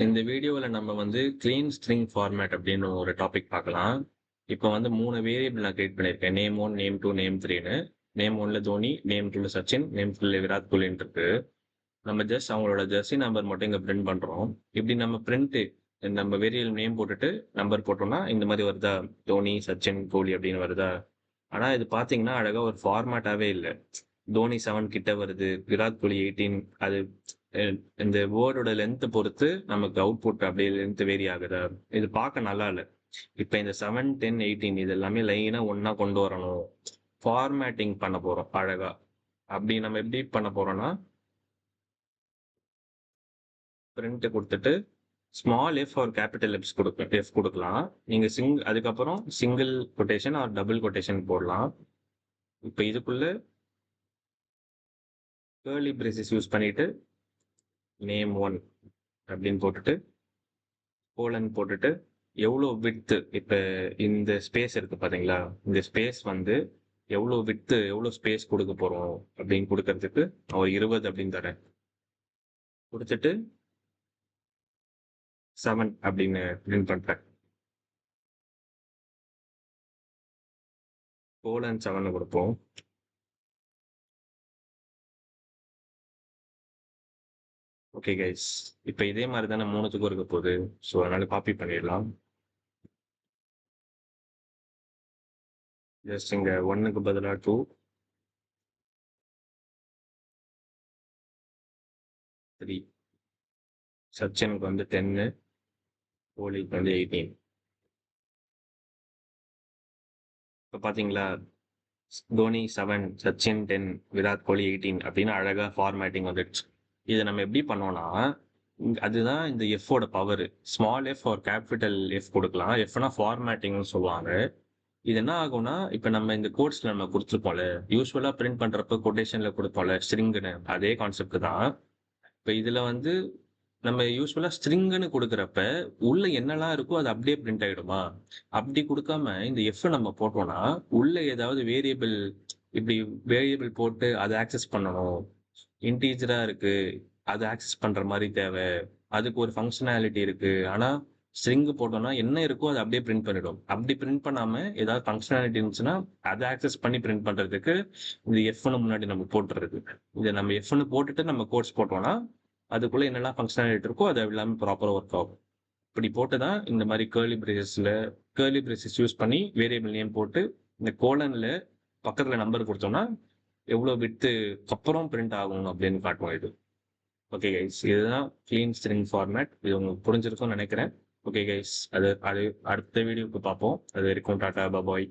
இந்த வீடியோவில் நம்ம வந்து கிளீன் ஸ்ட்ரிங் ஃபார்மேட் அப்படின்னு ஒரு டாபிக் பார்க்கலாம். இப்போ வந்து 3 வேரியபிள் நான் கிரியேட் பண்ணியிருக்கேன். நேம் 1, நேம் 2, நேம் 3ன்னு. நேம் 1ல தோனி, நேம் 2ல சச்சின், நேம் 3ல விராட் கோலின்னு இருக்கு. நம்ம ஜஸ்ட் அவங்களோட ஜெர்சி நம்பர் மட்டும் இங்கே பிரிண்ட் பண்ணுறோம். இப்படி நம்ம பிரிண்ட்டு நம்ம வேரியபிள் நேம் போட்டுட்டு நம்பர் போட்டோம்னா இந்த மாதிரி வருதா, தோனி, சச்சின், கோலி அப்படின்னு வருதா. ஆனால் இது பார்த்தீங்கன்னா அழகாக ஒரு ஃபார்மேட்டாகவே இல்லை. தோனி 7 கிட்ட வருது, விராட் கோலி 18. அது இந்த வேர்டோட லென்த் பொறுத்து நமக்கு அவுட்புட் அப்படியே லென்த் வேரி ஆகுதா, இது பார்க்க நல்லா இல்லை. இப்போ இந்த 7, 10, 18 இது எல்லாமே லைனாக ஒன்றா கொண்டு வரணும், ஃபார்மேட்டிங் பண்ண போகிறோம் அழகா. அப்படி நம்ம எப்படி பண்ண போறோம்னா, பிரிண்ட் கொடுத்துட்டு ஸ்மால் எஃப் ஒரு கேபிட்டல் எஃப் கொடுக்கலாம். நீங்க அதுக்கப்புறம் single quotation or double quotation போடலாம். இப்போ இதுக்குள்ள கேர்லி பிரேசஸ் யூஸ் பண்ணிட்டு நேம் 1 அப்படின்னு போட்டுட்டு கோலன் போட்டுட்டு எவ்வளோ விட்த்து, இப்போ இந்த ஸ்பேஸ் இருக்கு பார்த்தீங்களா, இந்த ஸ்பேஸ் வந்து எவ்வளோ விட்த்து எவ்வளோ ஸ்பேஸ் கொடுக்க போகிறோம் அப்படின்னு கொடுக்கறதுக்கு நான் ஒரு 20 அப்படின்னு தரேன். கொடுத்துட்டு 7 அப்படின்னு பிரிண்ட் பண்ணுறேன். கோலன் 7 கொடுப்போம். ஓகே கைஸ், இப்போ இதே மாதிரி தானே மூணுத்துக்கும் இருக்க போகுது. ஸோ அதனால காப்பி பண்ணிடலாம். ஜஸ்ட் இங்கே 1க்கு பதிலாக 2, 3, சச்சினுக்கு வந்து 10, கோலிக்கு வந்து 18. இப்போ பார்த்தீங்களா, தோனி 7, சச்சின் 10, விராட் கோலி 18 அப்படின்னு அழகாக ஃபார்மேட்டிங் வந்துடுச்சு. இதை நம்ம எப்படி பண்ணோம்னா, அதுதான் இந்த எஃப்போட பவர். ஸ்மால் எஃப் ஒரு கேபிட்டல் எஃப் கொடுக்கலாம். எஃப்னா ஃபார்மேட்டிங்னு சொல்லுவாங்க. இது என்ன ஆகும்னா, இப்போ நம்ம இந்த கோட்ஸ்ல நம்ம கொடுத்துருப்போம்ல, யூஸ்வலாக பிரிண்ட் பண்ணுறப்ப கொட்டேஷனில் கொடுப்போம்ல ஸ்ட்ரிங்குன்னு, அதே கான்செப்ட் தான். இப்போ இதில் வந்து நம்ம யூஸ்வலாக ஸ்ட்ரிங்குன்னு கொடுக்குறப்ப உள்ள என்னெல்லாம் இருக்கோ அது அப்படியே பிரிண்ட் ஆகிடுமா. அப்படி கொடுக்காம இந்த எஃப் நம்ம போட்டோம்னா உள்ள ஏதாவது வேரியபிள், இப்படி வேரியபிள் போட்டு அதை ஆக்சஸ் பண்ணணும். இன்டீஜரா இருக்கு, அதை ஆக்சஸ் பண்ற மாதிரி தேவை, அதுக்கு ஒரு ஃபங்க்ஷனாலிட்டி இருக்கு. ஆனா ஸ்ட்ரிங் போட்டோம்னா என்ன இருக்கோ அதை அப்படியே பிரிண்ட் பண்ணிடும். அப்படி பிரிண்ட் பண்ணாம ஏதாவது ஃபங்க்ஷனாலிட்டி இருந்துச்சுன்னா அதை ஆக்சஸ் பண்ணி பிரிண்ட் பண்றதுக்கு இந்த எஃப்னு முன்னாடி நம்ம போட்டுறது. இதை நம்ம எஃப்னு போட்டுட்டு நம்ம கோட்ஸ் போட்டோம்னா அதுக்குள்ள என்னெல்லாம் ஃபங்க்ஷனாலிட்டி இருக்கோ அது எல்லாமே ப்ராப்பராக ஒர்க் ஆகும். இப்படி போட்டு தான் இந்த மாதிரி கேர்லி பிரேசஸ் யூஸ் பண்ணி வேரியபிள் நேம் போட்டு இந்த கோலன்ல பக்கத்துல நம்பர் கொடுத்தோம்னா எவ்வளோ விட்டு அப்புறம் பிரிண்ட் ஆகும் அப்படின்னு காட்டுவோம் இது. ஓகே கைஸ், இதுதான் கிளீன் ஸ்ட்ரிங் ஃபார்மேட். இது உங்களுக்கு புரிஞ்சிருக்கும்னு நினைக்கிறேன். ஓகே கைஸ், அது அது அடுத்த வீடியோக்கு பார்ப்போம். அது வரைக்கும் டாடா பாய்.